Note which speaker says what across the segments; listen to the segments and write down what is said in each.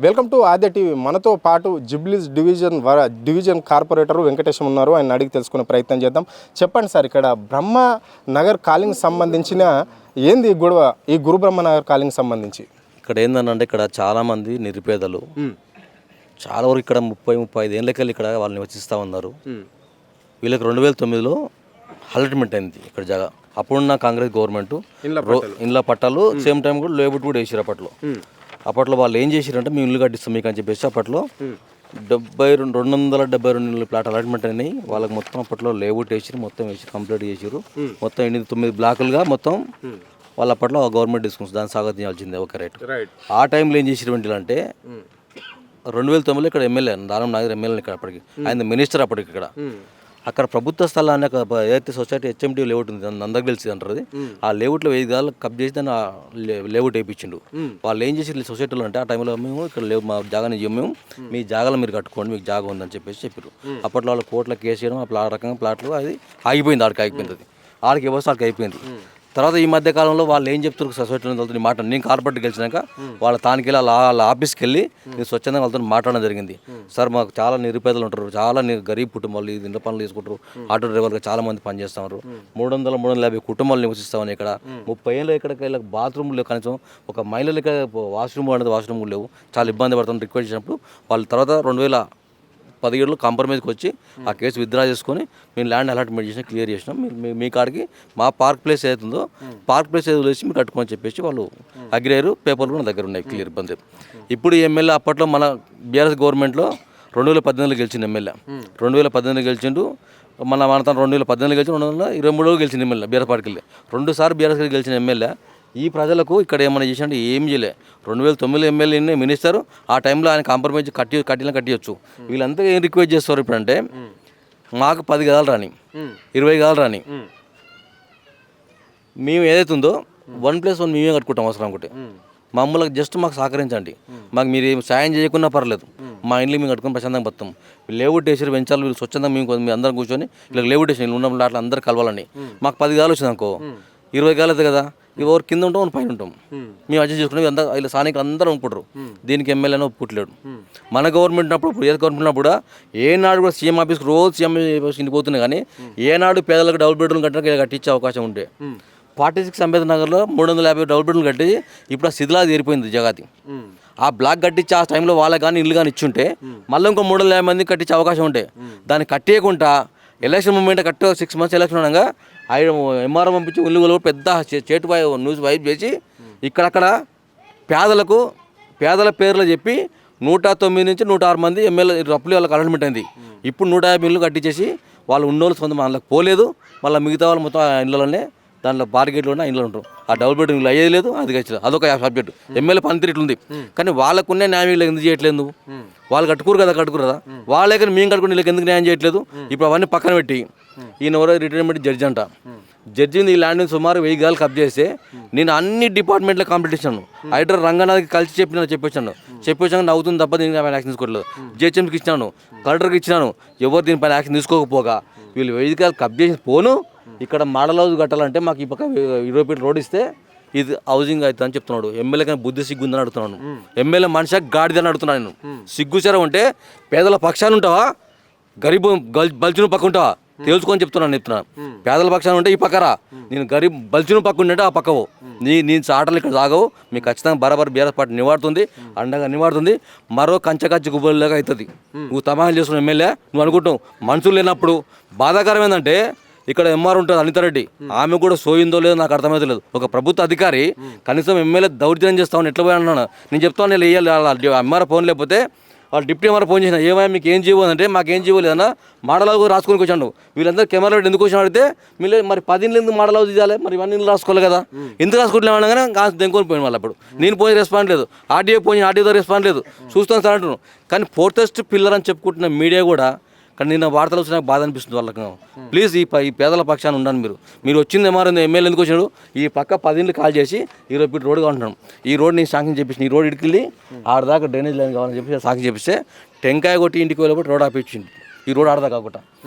Speaker 1: Welcome to Aadya TV. మనతో పాటు జిబ్లీస్ division corporator Venkatesham ఉన్నారు. ఆయన అడిగి తెలుసుకునే ప్రయత్నం చేద్దాం. చెప్పండి సార్, ఇక్కడ బ్రహ్మ నగర్ కాలింగ్ సంబంధించిన ఏంది గొడవ? ఈ గురు బ్రహ్మ నగర్ కాలింగ్ సంబంధించి
Speaker 2: ఇక్కడ ఏంటంటే ఇక్కడ చాలామంది నిరుపేదలు చాలా వరకు ఇక్కడ 30-35 ఏళ్ళకెళ్ళి ఇక్కడ వాళ్ళు నివసిస్తూ ఉన్నారు. వీళ్ళకి 2009లో అలాట్మెంట్ అయింది ఇక్కడ జాగా. అప్పుడున్న కాంగ్రెస్ గవర్నమెంట్ ఇండ్ల పట్టాలు సేమ్ టైం కూడా లేబుట్ కూడా వేసారు. అప్పట్లో వాళ్ళు ఏం చేశారంటే మేము ఇల్లు కట్టిస్తాం మీకు అని చెప్పేసి అప్పట్లో 272 ప్లాట్ అలాట్మెంట్ అయినాయి వాళ్ళకి. మొత్తం అప్పట్లో లేఅవుట్ వేసి మొత్తం వేసి కంప్లీట్ చేసారు. మొత్తం 9 బ్లాకులుగా మొత్తం వాళ్ళు అప్పట్లో గవర్నమెంట్ తీసుకుంటుంది. దాన్ని స్వాగతం చేయాల్సిందే ఒక రేట్. ఆ టైంలో ఏం చేసినటువంటి అంటే 2009లో ఇక్కడ ఎమ్మెల్యే దానం నాగర్ ఎమ్మెల్యే ఇక్కడ అప్పటికి ఆయన మినిస్టర్ అప్పటికి ఇక్కడ అక్కడ ప్రభుత్వ స్థలాన్ని ఏదైతే సొసైటీ హెచ్ఎండి లేఅవుట్ ఉంది అందరికి తెలిసి అంటారు. ఆ లేఅవుట్లో 5 గాలు కప్ చేసి దాన్ని లేఅవుట్ వేయించిండు. వాళ్ళు ఏం చేసి సొసైటీలో అంటే ఆ టైంలో మేము ఇక్కడ లేవు మా జాగాని మేము మీ జాగాలో మీరు కట్టుకోండి మీకు జాగా ఉందని చెప్పారు. అప్పట్లో వాళ్ళు కోట్ల కేసు చేయడం ఆ రకంగా ప్లాట్లు అది ఆగిపోయింది. ఆడికి ఆడికి వ్యవస్థ ఆడికి అయిపోయింది. తర్వాత ఈ మధ్య కాలంలో వాళ్ళు ఏం చెప్తారు సొసైటీలో వెళ్తుంది మాట. నేను కార్పొరేట్ గెలిచినాక వాళ్ళ తానికి వెళ్ళి వాళ్ళ ఆఫీస్కి వెళ్ళి నేను స్వచ్ఛందంగా వాళ్ళతో మాట్లాడడం జరిగింది. సార్ మాకు చాలా నిరుపేదలు ఉంటారు, చాలా గరీబ్ కుటుంబాలు ఇంట్లో పనులు తీసుకుంటారు, ఆటో డ్రైవర్గా చాలా మంది పనిచేస్తున్నారు, 300-350 కుటుంబాలు నివసిస్తామని ఇక్కడ 30 ఏళ్ళు ఇక్కడ బాత్రూమ్లు కనీసం ఒక మహిళలు ఇక్కడ వాష్రూమ్ లేవు, చాలా ఇబ్బంది పడుతుంది. రిక్వెస్ట్ చేసినప్పుడు వాళ్ళు తర్వాత 2017లో కాంప్రమైజ్కి వచ్చి ఆ కేసు విత్డ్రా చేసుకొని మేము ల్యాండ్ అలాట్మెంట్ చేసినా క్లియర్ చేసినాం. మీ కాడికి మా పార్క్ ప్లేస్ ఏదైతుందో పార్క్ ప్లేస్ ఏదో వేసి మీరు కట్టుకోని చెప్పేసి వాళ్ళు అగ్రేరు పేపర్లు కూడా దగ్గర ఉన్నాయి క్లియర్ ఇబ్బంది. ఇప్పుడు ఎమ్మెల్యే అప్పట్లో మన బీఆర్ఎస్ గవర్నమెంట్లో 2018లో గెలిచిన ఎమ్మెల్యే 2018 గెలిచిండు. మన 2018 గెలిచి 2023లో గెలిచిన ఎమ్మెల్యే బీఆర్ఎస్ పార్టీకి వెళ్ళి 2 సార్లు బీఆర్ఎస్ గెలిచిన ఎమ్మెల్యే ఈ ప్రజలకు ఇక్కడ ఏమైనా చేసినట్టు ఏం చేయలే. 2009 ఎమ్మెల్యే మినిస్టర్ ఆ టైంలో ఆయన కాంప్రమైజ్ కట్టియచ్చు. వీళ్ళంతా ఏం రిక్వెస్ట్ చేస్తారు ఇప్పుడంటే మాకు 10 గదాలు రాని 20 గదాలు రాని మేము ఏదైతుందో 1+1 మేమే కట్టుకుంటాం అవసరం అనుకుంటే మమ్మల్ని జస్ట్ మాకు సహకరించండి. మాకు మీరు ఏం సాయం చేయకున్నా పర్లేదు, మా ఇంట్లో మేము కట్టుకొని ప్రశాంతంగా బతాం. లేఅవుట్ వేసారు పెంచాలి వీళ్ళు స్వచ్ఛందంగా మేము అందరం కూర్చొని ఇలా లేఅవుట్ వేసిన ఉన్న అట్లా అందరూ కలవాలని. మాకు 10 గదాలు వచ్చింది అనుకో 20 గదాలు అవుతుంది కదా, ఎవరు కింద ఉంటాం పైన ఉంటాం. మేము అడ్జస్ట్ చేసుకుని అంతా ఇలా స్థానికులు అందరూ ఒప్పుకుంటారు. దీనికి ఎమ్మెల్యేనో ఒప్పుకోలేడు. మన గవర్నమెంట్ ఉన్నప్పుడు ఏ గవర్నమెంట్ ఉన్నప్పుడు ఏనాడు కూడా సీఎం ఆఫీస్కి రోజు సీఎం ఇంటికి పోతున్నాయి, కానీ ఏనాడు పేదలకు డబుల్ బెడ్రూమ్ కట్టించే అవకాశం ఉండే. 46 అంబేద్కర్ నగర్లో 350 డబుల్ బెడ్రూమ్ కట్టి ఇప్పుడు ఆ శిథిలా తీరిపోయింది జగతి. ఆ బ్లాక్ కట్టించి ఆ టైంలో వాళ్ళకి కానీ ఇల్లు కానీ ఇచ్చుంటే మళ్ళీ ఇంకో 350 మంది కట్టించే అవకాశం ఉంటే దాన్ని కట్టేయకుండా ఎలక్షన్ మూమెంట్ 6 months ఎలక్షన్ ఉండగా ఎంఆర్ఓ పంపించి ఉల్లుగలు పెద్ద చేటు న్యూస్ వైప్ చేసి ఇక్కడక్కడ పేదల పేర్లు చెప్పి 109 నుంచి 106 మంది ఎమ్మెల్యే రప్పులు వాళ్ళకి అలాట్మెంట్ అయింది. ఇప్పుడు 150 ఇళ్ళు కట్టించేసి వాళ్ళు ఉన్నోళ్ళు సొంత వాళ్ళకి పోలేదు. మళ్ళీ మిగతా వాళ్ళు మొత్తం ఇళ్ళలోనే దాంట్లో బార్గేట్లు ఉన్న ఇంట్లో ఉంటారు. ఆ డబుల్ బెడ్రూమ్ అయ్యేది లేదు, అది వచ్చి అదొక సబ్జెక్టు. ఎమ్మెల్యే పనితీరు ఇట్లుంది, కానీ వాళ్ళకున్నే న్యాయం ఎందుకు చేయట్లేదు? వాళ్ళు కట్టుకోరు కదా వాళ్ళే, కానీ మేము కట్టుకుని వీళ్ళకి ఎందుకు న్యాయం చేయట్లేదు? ఇప్పుడు అవన్నీ పక్కన పెట్టి ఈయన ఎవరో రిటైర్మెంట్ జడ్జి అంట. జడ్జిని ఈ ల్యాండ్ని సుమారు 1000 గదాలు కప్ చేస్తే నేను అన్ని డిపార్ట్మెంట్లో కంప్లీట్ ఇచ్చాను. ఐటర్ రంగనాథ్కి కలిసి చెప్పొచ్చాను నవ్వుతుంది తప్ప దీనికి ఆయన యాక్షన్ తీసుకోవట్లేదు. జిహెచ్ఎంసీకి ఇచ్చినాను, కలెక్టర్కి ఇచ్చినాను, ఎవరు దీనిపైన యాక్షన్ తీసుకోకపోగా వీళ్ళు 1000 గదాలు కప్ చేసి పోను. ఇక్కడ మోడల్ హౌస్ కట్టాలంటే మాకు ఈ పక్క 20 feet రోడ్ ఇస్తే ఇది హౌసింగ్ అవుతుంది అని చెప్తున్నాడు. ఎమ్మెల్యే కానీ బుద్ధి సిగ్గు ఉందని అడుగుతున్నాను. ఎమ్మెల్యే మనిషి గాడిదని అడుగుతున్నాను నేను. సిగ్గుచరం అంటే పేదల పక్షాన్ని ఉంటావా, గరీబ్ బల్చును పక్క ఉంటావా తెలుసుకొని చెప్తున్నాను. పేదల పక్షాన్ని ఉంటే ఈ పక్కరా, నేను గరీబ్ బల్చును పక్క ఉంటే ఆ పక్కవు. నీ ఆటలు ఇక్కడ సాగవు. మీకు ఖచ్చితంగా బరాబర్ బీఆర్ఎస్ పార్టీ నివాడుతుంది, అండగా నివాడుతుంది. మరో కంచె గుబ్బలాగా అవుతుంది. నువ్వు తమాషాలు చేస్తున్న ఎమ్మెల్యే నువ్వు అనుకుంటావు. మనుషులు లేనప్పుడు బాధాకరం ఏంటంటే ఇక్కడ ఎంఆర్ ఉంటుంది అనితారెడ్డి, ఆమె కూడా సోయిందో లేదో నాకు అర్థమైతే లేదు. ఒక ప్రభుత్వ అధికారి కనీసం ఎమ్మెల్యే దౌర్జన్యం చేస్తామని ఎట్లా పోయి అన్నాను. నేను చెప్తాను నేను వేయాలి ఎంఆర్ ఫోన్ లేకపోతే వాళ్ళు డిప్యూటీ ఎంఆర్ ఫోన్ చేసిన ఏమైనా మీకు ఏం చేయబోదంటే మాకేం చేయలేదన్నా మోడల్ హౌస్ రాసుకొని వచ్చాను. వీళ్ళందరూ కెమెరా ఎందుకు వచ్చిన అడిగితే మీరు మరి 10 ఇళ్ళు ఎందుకు మోడల్ హౌస్ ఇవ్వాలి, మరి 1 ఇళ్ళు రాసుకోవాలి కదా, ఎందుకు రాసుకోవట్లేమన్నా కానీ దెంకొని పోయిన వాళ్ళు. అప్పుడు నేను పోయి రెస్పాండ్ లేదు, ఆర్డీఓ రెస్పాండ్ లేదు, చూస్తాను సార్ అంటున్నాను. కానీ 4th పిల్లర్ అని చెప్పుకుంటున్న మీడియా కూడా కానీ నిన్న వార్తలు వచ్చి నాకు బాధ అనిపిస్తుంది వాళ్ళకి. ప్లీజ్ ఈ పేదల పక్షాన్ని ఉండండి. మీరు వచ్చింది ఎమ్మెల్యే ఎందుకు వచ్చినాడు? ఈ పక్క 10 ఇళ్ళు కాల్ చేసి 20 feet రోడ్గా ఉంటున్నాం. ఈ రోడ్ నేను శాంక్షన్ చేపించి ఈ రోడ్ ఇడికెళ్ళి ఆడదాకా డ్రైనేజ్ లైన్ కావాలని చెప్పి శాంక్షన్ చేపిస్తే టెంకాయ కొట్టి ఇంటికి వెళ్ళిపోయి రోడ్ ఆపించింది. ఈ రోడ్ ఆడదా కాకుండా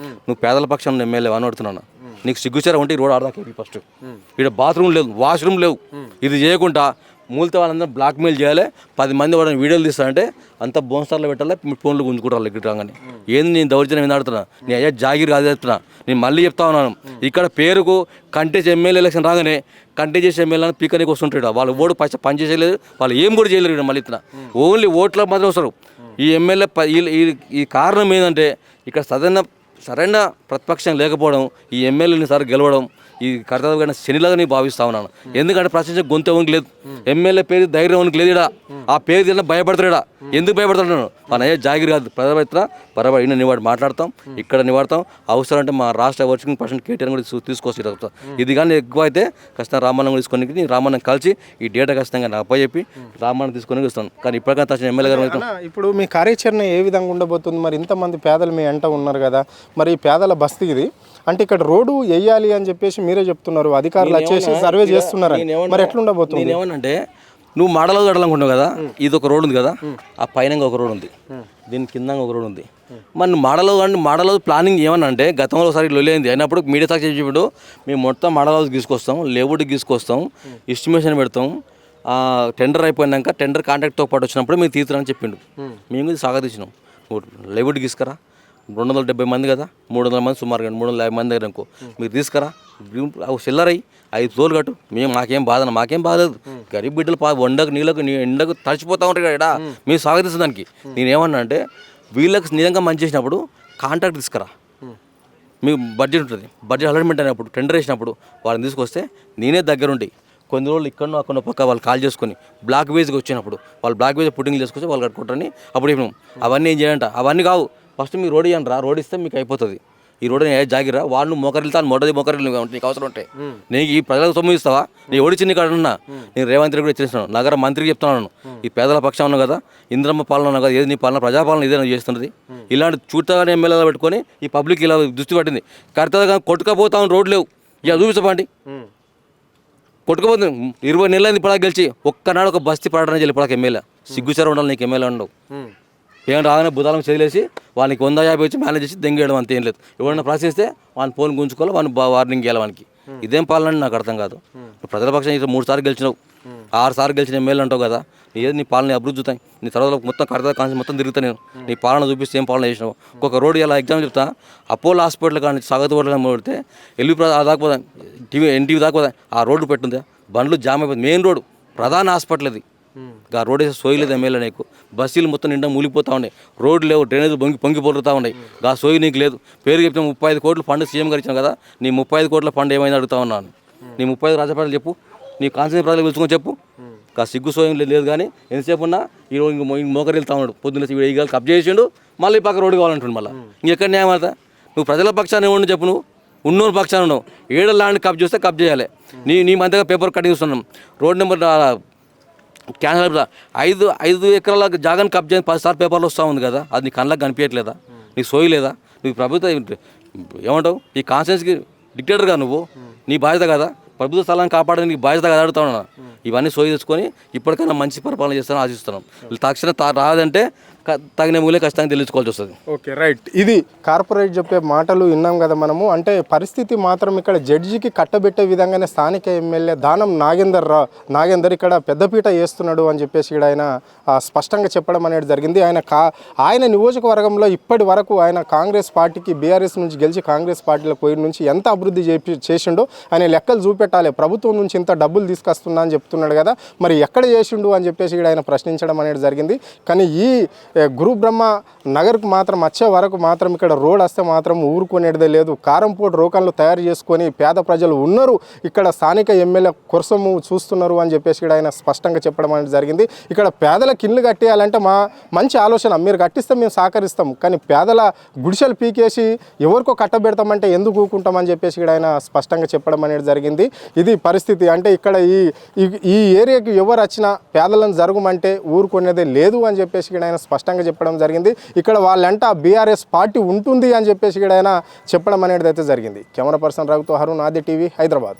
Speaker 2: నువ్వు పేదల పక్షాన్ని ఎమ్మెల్యే అని అడుగుతున్నాను. నీకు సిగ్గుచారా ఉంటే ఈ రోడ్ ఆడదాకా ఫస్ట్. ఇక్కడ బాత్రూమ్ లేదు, వాష్రూమ్ లేవు. ఇది చేయకుండా మూలితే వాళ్ళందరూ బ్లాక్మెయిల్ చేయాలి, 10 మంది వాడిని వీడియోలు తీస్తారంటే అంత బోన్స్టార్లో పెట్టాలి, ఫోన్లు గుంజుకుంటారు ఇక్కడ రాగానే. ఏంది నేను దౌర్జన్యం మీద ఆడుతున్నా, నేను అయ్యా జాగిర్ కాదు చెప్తున్నా. నేను మళ్ళీ చెప్తా ఉన్నాను, ఇక్కడ పేరుకు కంటెస్ట్ ఎమ్మెల్యే ఎలక్షన్ రాగానే కంటెస్ట్ చేసే ఎమ్మెల్యేని పీకనికి వస్తుంటాడు. వాళ్ళు ఓటు పని చేసేయలేదు, వాళ్ళు ఏం కూడా చేయలేరు ఇక్కడ మళ్ళీ ఇస్తున్నా. ఓన్లీ ఓట్లకు మాత్రం వస్తారు ఈ ఎమ్మెల్యే. ఈ కారణం ఏంటంటే ఇక్కడ సరైన ప్రతిపక్షం లేకపోవడం, ఈ ఎమ్మెల్యేని సార్ గెలవడం ఈ కర్తవ్యమైన శనిలాగా నేను భావిస్తా ఉన్నాను. ఎందుకంటే ప్రశ్నించే గొంతు ఎవరికి లేదు, ఎమ్మెల్యే పేరు ధైర్యం ఎవరికి లేదు. ఆ పేరు తిన్నా భయపడతాడా, ఎందుకు భయపడతాడు? మన అయ్యే జాగిరి కాదు, ప్రజాపరిత్ర బరాబర్ ఈయన నివాడు మాట్లాడతాం, ఇక్కడ నివాడతాం. అవసరం అంటే మా రాష్ట్ర వర్కింగ్ పర్సెంట్ కేటీఆర్ కూడా తీసుకొచ్చి ఇది కానీ ఎక్కువ అయితే ఖచ్చితంగా రామన్నం తీసుకొని రామన్నం కలిసి ఈ డేటా ఖచ్చితంగా నాకు అప్పచెప్పి రామన్నం తీసుకొని ఇస్తాను. కానీ ఇప్పటికైనా తక్షణ ఎమ్మెల్యే గారు
Speaker 1: ఇప్పుడు మీ కార్యాచరణ ఏ విధంగా ఉండబోతుంది? మరి ఇంతమంది పేదలు మీ అంట ఉన్నారు కదా, మరి ఈ పేదల బస్తీ ఇది అంటే ఇక్కడ రోడ్డు వేయాలి అని చెప్పేసి మీరే చెప్తున్నారు, అధికారులు వచ్చేసి సర్వే చేస్తున్నారు, మరి ఎట్లా ఉండబోతుంది?
Speaker 2: నేనేమనంటే నువ్వు మాడలో కట్టాలనుకుంటున్నావు కదా, ఇది ఒక రోడ్ ఉంది కదా, ఆ పైన ఒక రోడ్ ఉంది, దీని కింద ఒక రోడ్ ఉంది. మరి మాడలో ప్లానింగ్ ఏమన్నా అంటే గతంలో ఒకసారి లొల్లేంది అయినప్పుడు మీడియా సాక్షి చెప్పినప్పుడు మేము మొత్తం మాడలో తీసుకొస్తాం, లేఅవుట్కి తీసుకొస్తాం, ఎస్టిమేషన్ పెడతాం, టెండర్ అయిపోయినాక టెండర్ కాంట్రాక్ట్తో పాటు వచ్చినప్పుడు మీరు తీర్చరని చెప్పిండు. మేము ఇది స్వాగతించినాం. లేఅవుట్కి తీసుకురా, 270 మంది కదా, 300 మంది సుమారు 350 మంది దగ్గర అనుకో, మీరు తీసుకురా, చిల్లరయ్యి 5 ఫ్లోర్లు కట్టు, మాకేం బాధలేదు. గరీబ్ బిడ్డలు వండకు నీళ్ళకు ఎండకు తడిచిపోతూ ఉంటారు కదా, మేము స్వాగతిస్తాం దానికి. నేనేమన్నా అంటే వీళ్ళకి నిజంగా మంచి చేసినప్పుడు కాంట్రాక్ట్ తీసుకురా, మీకు బడ్జెట్ ఉంటుంది, బడ్జెట్ అలాట్మెంట్ అయినప్పుడు టెండర్ వేసినప్పుడు వాళ్ళని తీసుకొస్తే నేనే దగ్గరుండి కొన్ని రోజులు ఇక్కడనో అక్కడ పక్క వాళ్ళు కాల్ చేసుకొని బ్లాక్ వేజ్కి వచ్చినప్పుడు వాళ్ళు బ్లాక్ వేజ్ పుట్టింగ్ చేసుకొచ్చి వాళ్ళు కట్టుకుంటారని అప్పుడు చెప్పినాం. అవన్నీ ఏం చేయాలంట, అవన్నీ కావు, ఫస్ట్ మీరు రోడ్ ఇవ్వండి రా, రోడ్ ఇస్తే మీకు అయిపోతుంది. ఈ రోడ్ జాగిరా వాళ్ళు మోకరిల్తాను మోకరిల్లు నీకు అవసరం ఉంటాయి. నీకు ఈ ప్రజలకు సొమ్ము ఇస్తావా, నీ ఓడిచి నీకు అడున్నా. నేను రేవంత్ రెడ్డి కూడా హెచ్చరిస్తున్నాను, నగర మంత్రికి చెప్తున్నాను, ఈ పేదల పక్షం ఉన్నావు కదా, ఇంద్రమ్మ పాలన ఉన్నావు కదా, ఏది నీ పాలన ప్రజాపాలన ఇదే చేస్తున్నది. ఇలాంటి చూడగానే ఎమ్మెల్యేలు పెట్టుకొని ఈ పబ్లిక్ ఇలా దృష్టి పట్టింది. కర్తగా కొట్టుకపోతా రోడ్లు లేవు, ఇక చూపించపండి. కొట్టుకుపోతుంది 20 నెలలైంది ఇప్పటికి గెలిచి, ఒక్కనాడు ఒక బస్తీ పడడానికి వెళ్ళి ఇప్పటికి ఎమ్మెల్యే. సిగ్గుచారం ఉండాలి నీకు, ఎమ్మెల్యే ఉండవు. ఏం రాగానే బుధాలం చదిలేసి వాళ్ళకి 150 వచ్చి మేనేజ్ చేసి దెంగేయడం అంతే, ఏం లేదు. ఎవరైనా ప్రశ్నిస్తే వాళ్ళని ఫోన్ గుంజుకోవాలి, వాళ్ళని వార్నింగ్ చేయాలి వానికి. ఇదేం పాలన నాకు అర్థం కాదు. ప్రజల పక్షం ఇట్లా 3 సార్లు గెలిచినావు, 6 సార్లు గెలిచిన ఎమ్మెల్యే అంటావు కదా, ఏది నీ పాలన అభివృద్ధి అవుతాయి. నీ తర్వాత మొత్తం కడతా కాన్సి మొత్తం తిరుగుతా నేను, నీ పాలన చూపిస్తే ఏం పాలన చేసినావు. ఒక్కొక్క రోడ్డు ఇలా ఎగ్జామ్ చెప్తా, అపోలో హాస్పిటల్ కానీ స్వాగత హోటల్ పెడితే దాకపోదాం, ఎన్టీవీ దాకపోదాం, ఆ రోడ్డు పెట్టుందా, బండ్లు జామ్ అయిపోతుంది. మెయిన్ రోడ్ ప్రధాన హాస్పిటల్ అది, ఆ రోడ్ వేస్తే సోయలేదు ఎమ్మెల్యే నీకు. బస్సులు మొత్తం నిండా మూలిపోతూ ఉన్నాయి, రోడ్లు లేవు, డ్రైనేజ్ పొంగిపోతూ ఉన్నాయి, ఆ సోయి నీకు లేదు. పేరు చెప్తే 35 కోట్ల ఫండ్ సీఎం గారు ఇచ్చాను కదా, నీ 35 కోట్ల ఫండ్ ఏమైంది అడుగుతా ఉన్నాను. నీ 35 రాజపాటలు చెప్పు, నీ కాన్స్టిట్యూన్సీ ప్రజలు పిలుచుకొని చెప్పు. సిగ్గు సోయం లేదు కానీ ఎంతసేపు ఉన్నా ఈరోజు మోకరి వెళ్తా ఉన్నాడు, పొద్దున్న 1000 గేలు కబ్జా చేసిండు, మళ్ళీ పక్క రోడ్డు కావాలంటుండు. మళ్ళీ ఇంకెక్కడ న్యాయం అవుతా? నువ్వు ప్రజల పక్షాన్ని ఉండి చెప్పు, నువ్వు ఉన్నోరు పక్షాన్ని ఉన్నావు. 7 ల్యాండ్ కబ్జా చేస్తే కబ్జా చేయాలి. నీ మంతగా పేపర్ కటింగ్ చూస్తున్నాం, రోడ్ నెంబర్ క్యాన్సల్ 5 ఎకరాల జాగాని కబ్జా 10 సార్లు పేపర్లు వస్తూ ఉంది కదా, అది నీ కళ్ళకి కనిపించట్లేదా, నీకు సోయి లేదా? నువ్వు ప్రభుత్వం ఏమంటావు, ఈ కాన్స్టిట్యూన్సీకి డిక్టేటర్గా నువ్వు, నీ బాధ్యత కదా, ప్రభుత్వ స్థలాన్ని కాపాడడానికి బాధ్యత కదా అడుగుతా ఉన్నా. ఇవన్నీ సోయి తెచ్చుకొని ఇప్పటికైనా మంచి పరిపాలన చేస్తానని ఆశిస్తున్నాం. తక్షణ రాదంటే తగిన మూలే ఖచ్చితంగా తెలుసుకోవాల్సి వస్తుంది.
Speaker 1: Okay, right. ఇది కార్పొరేట్ చెప్పే మాటలు విన్నాం కదా మనము. అంటే పరిస్థితి మాత్రం ఇక్కడ జడ్జికి కట్టబెట్టే విధంగానే స్థానిక ఎమ్మెల్యే దానం నాగేందర్ ఇక్కడ పెద్దపీట వేస్తున్నాడు అని చెప్పేసి ఇక్కడ ఆయన స్పష్టంగా చెప్పడం అనేది జరిగింది. ఆయన నియోజకవర్గంలో ఇప్పటి వరకు ఆయన కాంగ్రెస్ పార్టీకి బీఆర్ఎస్ నుంచి గెలిచి కాంగ్రెస్ పార్టీలో పోయిన నుంచి ఎంత అభివృద్ధి చేసిండో ఆయన లెక్కలు చూపెట్టాలి. ప్రభుత్వం నుంచి ఇంత డబ్బులు తీసుకొస్తున్నా అని చెప్తున్నాడు కదా, మరి ఎక్కడ చేసిండు అని చెప్పేసి ఇక్కడ ఆయన ప్రశ్నించడం అనేది జరిగింది. కానీ ఈ గురు బ్రహ్మ నగర్కు మాత్రం వచ్చే వరకు మాత్రం ఇక్కడ రోడ్ వస్తే మాత్రం ఊరుకునేదే లేదు. కారంపోటు రోకన్లు తయారు చేసుకొని పేద ప్రజలు ఉన్నారు, ఇక్కడ స్థానిక ఎమ్మెల్యే కోసము చూస్తున్నారు అని చెప్పేసి ఇక్కడ ఆయన స్పష్టంగా చెప్పడం అనేది జరిగింది. ఇక్కడ పేదలకు ఇల్లు కట్టేయాలంటే మంచి ఆలోచన, మీరు కట్టిస్తే మేము సహకరిస్తాం, కానీ పేదల గుడిసెలు పీకేసి ఎవరికో కట్టబెడతామంటే ఎందుకు ఊరుకుంటామని చెప్పేసి ఇక్కడ ఆయన స్పష్టంగా చెప్పడం అనేది జరిగింది. ఇది పరిస్థితి. అంటే ఇక్కడ ఈ ఏరియాకి ఎవరు వచ్చినా పేదలను జరగమంటే ఊరుకునేదే లేదు అని చెప్పేసి ఇక్కడ ఆయన స్పష్టంగా చెప్పడం జరిగింది. ఇక్కడ వాళ్ళంట బీఆర్ఎస్ పార్టీ ఉంటుంది అని చెప్పేసి ఇక్కడ ఆయన చెప్పడం అనేది అయితే జరిగింది. కెమెరా పర్సన్ రవితో హరుణ్, ఆది టీవీ, హైదరాబాద్.